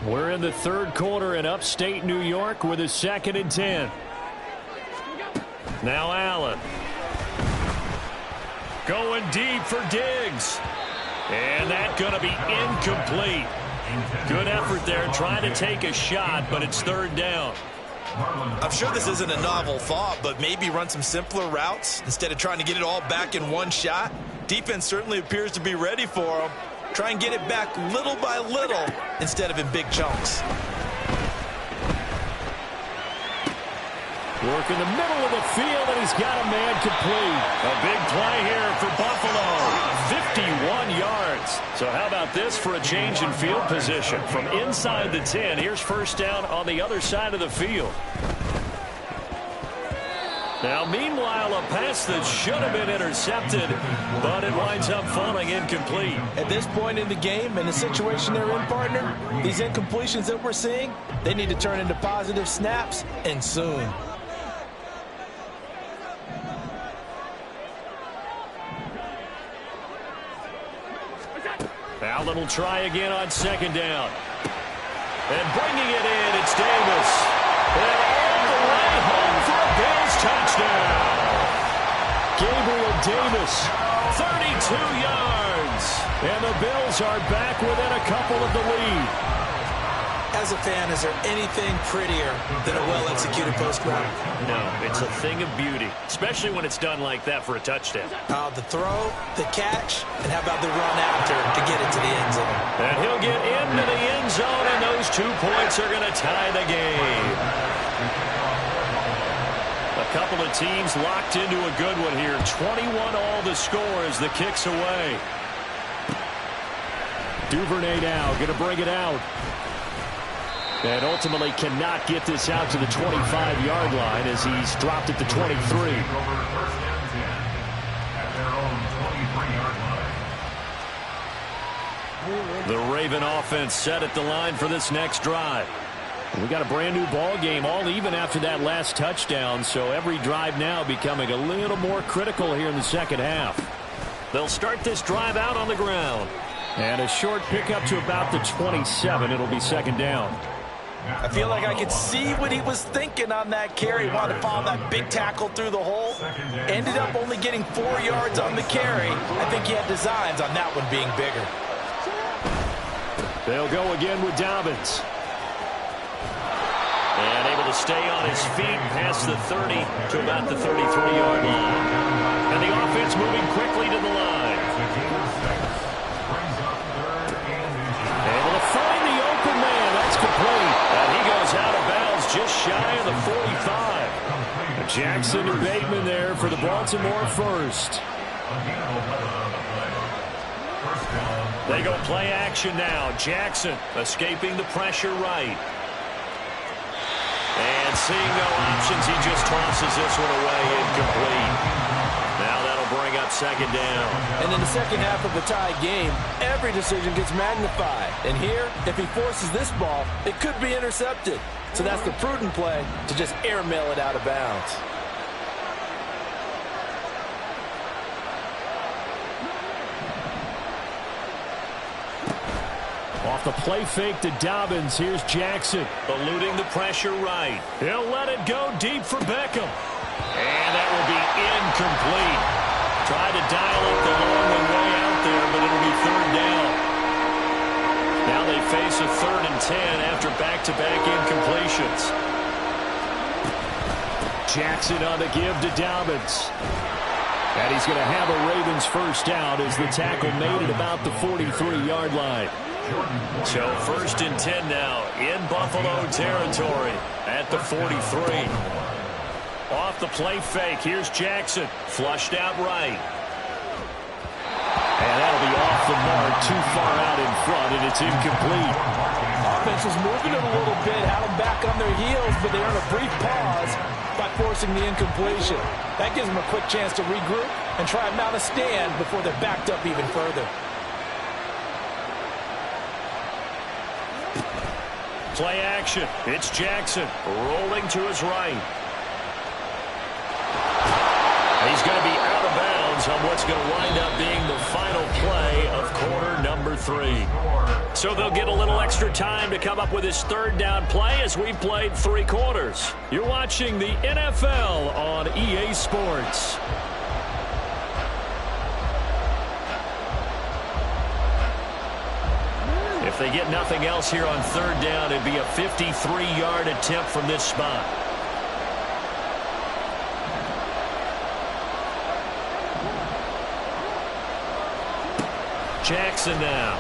We're in the third quarter in upstate New York with a 2nd and 10. Now Allen. Going deep for Diggs. And that's going to be incomplete. Good effort there trying to take a shot, but it's 3rd down. I'm sure this isn't a novel thought, but maybe run some simpler routes instead of trying to get it all back in one shot. Defense certainly appears to be ready for him. Try and get it back little by little instead of in big chunks. Work in the middle of the field, and he's got a man complete. A big play here for Buffalo. 51 yards. So how about this for a change in field position? From inside the 10, here's 1st down on the other side of the field. Now, meanwhile, a pass that should have been intercepted, but it winds up falling incomplete. At this point in the game and the situation they're in, partner, these incompletions that we're seeing, they need to turn into positive snaps, and soon. Allen will try again on 2nd down. And bringing it in, it's Davis. And all the way home for a Bills touchdown. Gabriel Davis, 32 yards. And the Bills are back within a couple of the lead. As a fan, is there anything prettier than a well-executed post route? No, it's a thing of beauty, especially when it's done like that for a touchdown. The throw, the catch, and how about the run after to get it to the end zone? And he'll get into the end zone, and those 2 points are going to tie the game. A couple of teams locked into a good one here. 21 all the score as the kick's away. Duvernay now going to bring it out. And ultimately cannot get this out to the 25-yard line as he's dropped at the 23. The Raven offense set at the line for this next drive. We got a brand new ball game, all even after that last touchdown, so every drive now becoming a little more critical here in the 2nd half. They'll start this drive out on the ground. And a short pickup to about the 27. It'll be 2nd down. I feel like I could see what he was thinking on that carry. Wanted to follow that big tackle through the hole. Ended up only getting 4 yards on the carry. I think he had designs on that one being bigger. They'll go again with Dobbins. And able to stay on his feet past the 30 to about the 33-yard line. And the offense moving quickly to the line. Able to find the open man. That's complete. And he goes out of bounds just shy of the 45. Jackson and Bateman there for the Baltimore 1st. They go play action now. Jackson escaping the pressure right. And seeing no options, he just tosses this one away incomplete. Now that'll bring up 2nd down. And in the 2nd half of a tie game, every decision gets magnified. And here, if he forces this ball, it could be intercepted. So that's the prudent play to just airmail it out of bounds. Off the play fake to Dobbins. Here's Jackson. Eluding the pressure right. He'll let it go deep for Beckham. And that will be incomplete. Tried to dial it the long way out there, but it'll be third down. Now they face a 3rd and 10 after back-to-back incompletions. Jackson on the give to Dobbins. And he's going to have a Ravens first down as the tackle made at about the 43-yard line. So 1st and 10 now in Buffalo territory at the 43. Off the play fake, here's Jackson. Flushed out right. And that'll be off the mark, too far out in front, and it's incomplete. Offense was moving it a little bit, had them back on their heels, but they earned a brief pause by forcing the incompletion. That gives them a quick chance to regroup and try and mount a stand before they're backed up even further. Play action. It's Jackson rolling to his right. He's going to be out of bounds on what's going to wind up being the final play of quarter number 3. So they'll get a little extra time to come up with his 3rd down play as we've played 3 quarters. You're watching the NFL on EA Sports. If they get nothing else here on 3rd down, it'd be a 53-yard attempt from this spot. Jackson now.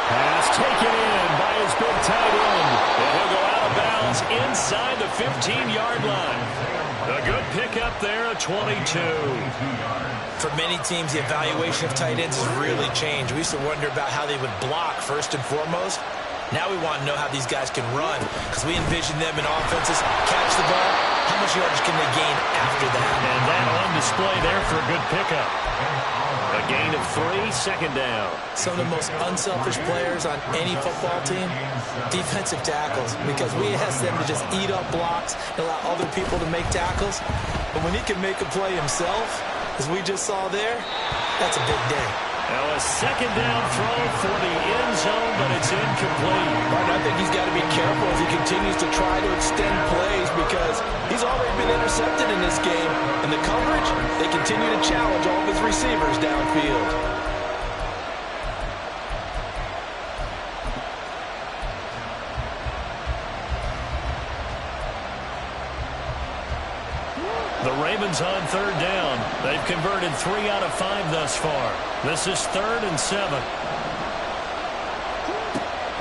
Pass taken in by his big tight end. And he'll go out of bounds inside the 15-yard line. A good pickup there, a 22. For many teams, the evaluation of tight ends has really changed. We used to wonder about how they would block first and foremost. Now we want to know how these guys can run because we envision them in offenses catch the ball. How much yardage can they gain after that? And that on display there for a good pickup. A gain of 3, 2nd down. Some of the most unselfish players on any football team, defensive tackles, because we ask them to just eat up blocks and allow other people to make tackles. But when he can make a play himself, as we just saw there, that's a big day. Now a 2nd down throw for the end zone, but it's incomplete. Martin, I think he's got to be careful as he continues to try to extend plays because he's already been intercepted in this game. And the coverage, they continue to challenge all of his receivers downfield. The Ravens on 3rd down. They've converted 3 out of 5 thus far. This is 3rd and 7.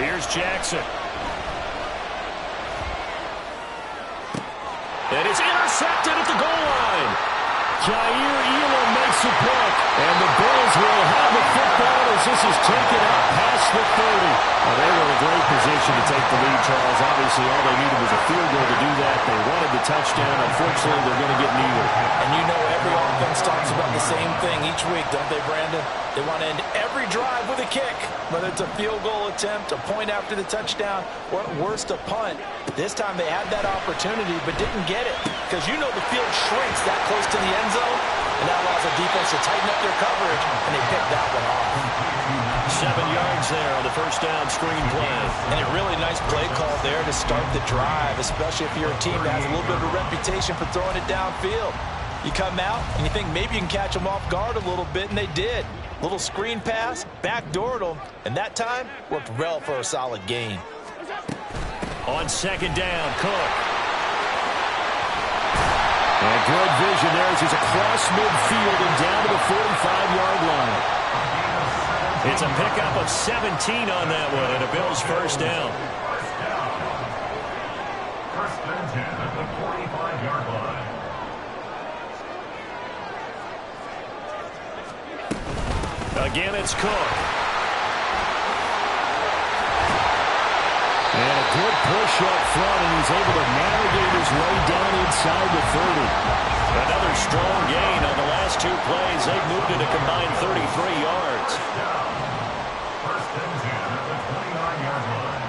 Here's Jackson. And it's intercepted at the goal line. Jair Elam makes a pick. And the Bills will have the football as this is taken out past the 30. Well, they were in a great position to take the lead, Charles. Obviously, all they needed was a field goal to do that. They wanted the touchdown. Unfortunately, they're going to get neither. And you know every offense talks about the same thing each week, don't they, Brandon? They want to end every drive with a kick, whether it's a field goal attempt, a point after the touchdown, or at worst, a punt. This time they had that opportunity but didn't get it because you know the field shrinks that close to the end zone, and that allows the defense to tighten up their coverage, and they picked that one off. 7 yards there on the first down screen play. And a really nice play call there to start the drive, especially if you're a team that has a little bit of a reputation for throwing it downfield. You come out and you think maybe you can catch them off guard a little bit, and they did. Little screen pass, backdoored them, and that time worked well for a solid gain. On 2nd down, Cook. And good vision there as he's across midfield and down to the 45-yard line. It's a pickup of 17 on that one, and a Bills first down. First and 10 at the 45-yard line. Again, it's Cook. And a good push up front, and he's able to navigate his way down inside the 30. Another strong gain on the last 2 plays. They've moved it a combined 33 yards. First and 10 at the 29-yard line.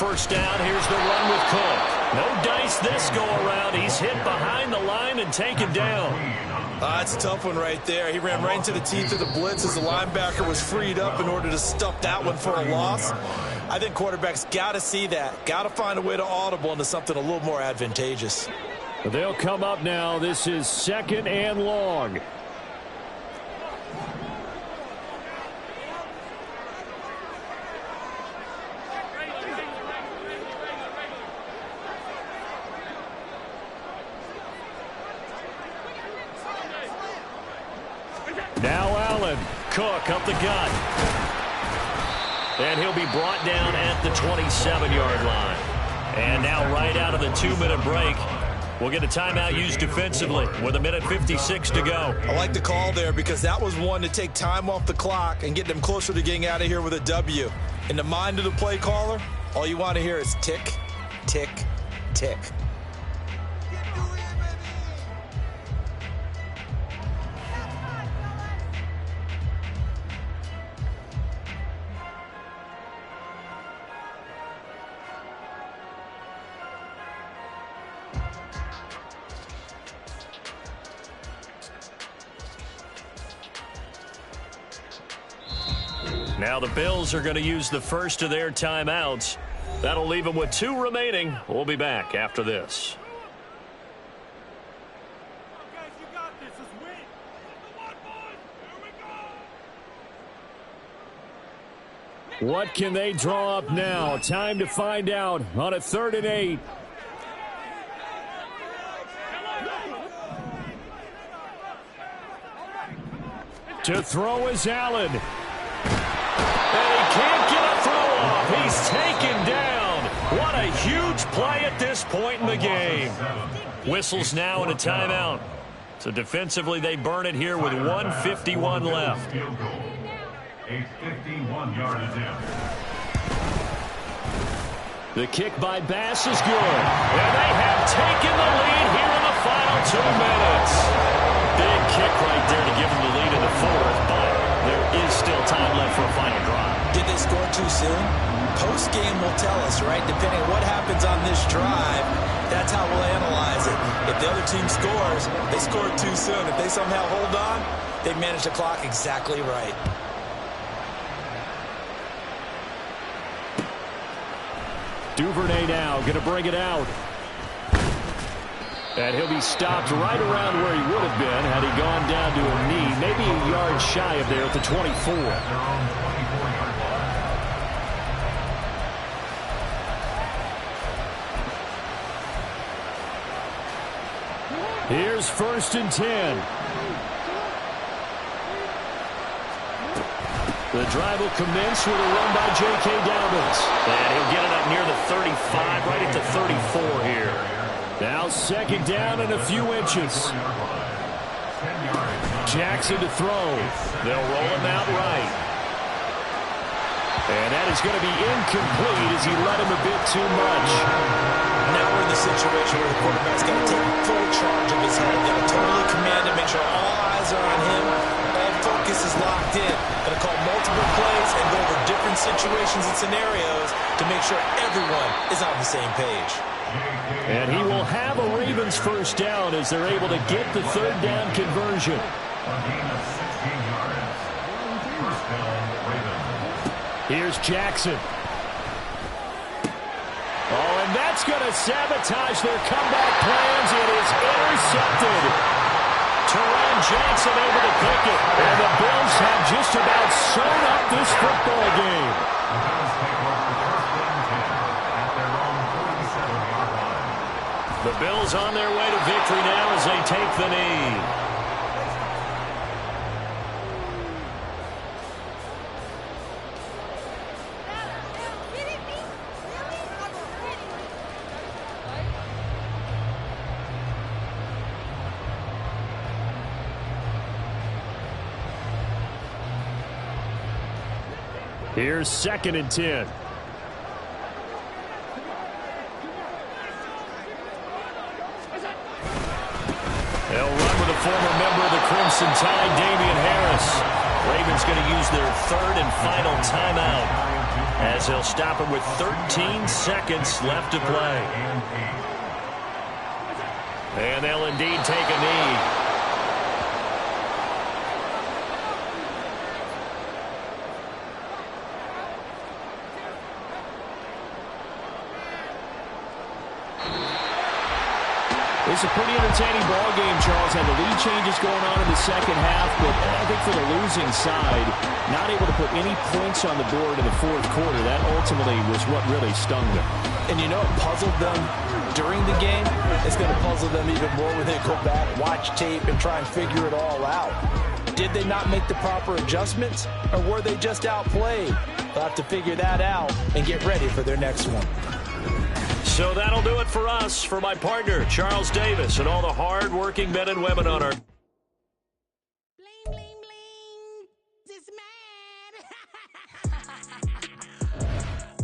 first down. Here's the run with Cook. No dice this go-around. He's hit behind the line and taken down. That's a tough one right there. He ran right into the teeth of the blitz as the linebacker was freed up in order to stuff that one for a loss. I think quarterbacks got to see that. Got to find a way to audible into something a little more advantageous. They'll come up now. This is 2nd and long. Now Allen. Cook up the gut. And he'll be brought down at the 27-yard line. And now right out of the 2-minute break, we'll get a timeout used defensively with 1:56 to go. I like the call there because that was one to take time off the clock and get them closer to getting out of here with a W. In the mind of the play caller, all you want to hear is tick, tick, tick. Now the Bills are going to use the first of their timeouts. That'll leave them with 2 remaining. We'll be back after this. What can they draw up now? Time to find out on a 3rd and 8. To throw is Allen. And he can't get a throw off. He's taken down. What a huge play at this point in the game. Whistles now in a timeout. So defensively, they burn it here with 1:51 left. A 51-yard attempt. The kick by Bass is good. And they have taken the lead here in the final 2 minutes. Big kick right there to give them the lead in the 4th, but there is still time left for a final drive. Did they score too soon? Post-game will tell us, right? Depending on what happens on this drive, that's how we'll analyze it. If the other team scores, they scored too soon. If they somehow hold on, they manage the clock exactly right. Duvernay now going to bring it out. And he'll be stopped right around where he would have been had he gone down to a knee, maybe a yard shy of there at the 24. Here's 1st and 10. The drive will commence with a run by J.K. Dobbins. And he'll get it up near the 35, right at the 34 here. Now 2nd down and a few inches. Jackson to throw. They'll roll him out right. And that is going to be incomplete as he led him a bit too much. Now we're in the situation where the quarterback's got to take full charge of his head. Got to totally command it, make sure all eyes are on him. All focus is locked in. Got to call multiple plays and go over different situations and scenarios to make sure everyone is on the same page. And he will have a Ravens first down as they're able to get the 3rd down conversion. A gain of 16 yards. First down, Ravens. Here's Jackson. Oh, and that's going to sabotage their comeback plans. It is intercepted. Teron Johnson able to pick it. And the Bills have just about sewn up this football game. The Bills take over first and 10 at their own 47-yard line. The Bills on their way to victory now as they take the knee. Here's 2nd and 10. They'll run with a former member of the Crimson Tide, Damian Harris. Ravens going to use their 3rd and final timeout as they'll stop him with 13 seconds left to play. And they'll indeed take a knee. It's a pretty entertaining ball game, Charles. Had the lead changes going on in the second half, but I think for the losing side, not able to put any points on the board in the fourth quarter. That ultimately was what really stung them. And you know what puzzled them during the game? It's going to puzzle them even more when they go back, watch tape, and try and figure it all out. Did they not make the proper adjustments, or were they just outplayed? They'll have to figure that out and get ready for their next one. So that'll do it for us. For my partner, Charles Davis, and all the hard-working men and women on our